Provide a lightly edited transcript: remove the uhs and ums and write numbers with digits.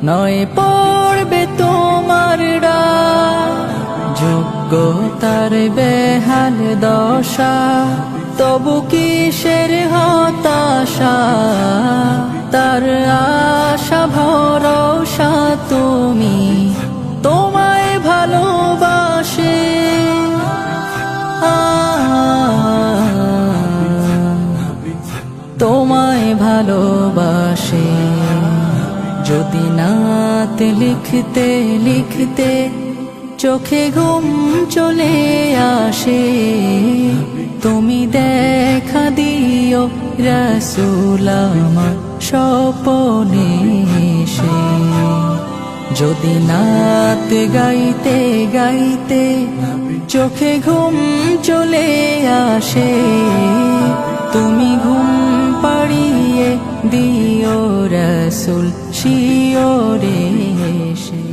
নয় পড়বে তোমার ডাক, যোগ্যতার বেহাল দশা, তবু কিসের হতাশা, তার আশা ভরসা তুমি, তোমায় ভালোবাসে। তোমায় ভালোবাসে। যদি নাতে লিখতে লিখতে চোখে ঘুম চলে আসে, তুমি দেখা দিও রাসূল আমার স্বপনে এসে। যদি নাত গাইতে গাইতে চোখে ঘুম চলে আসে, তুমি ঘুম পাড়িয়ে দিও রাসূল শিয়রে এসে।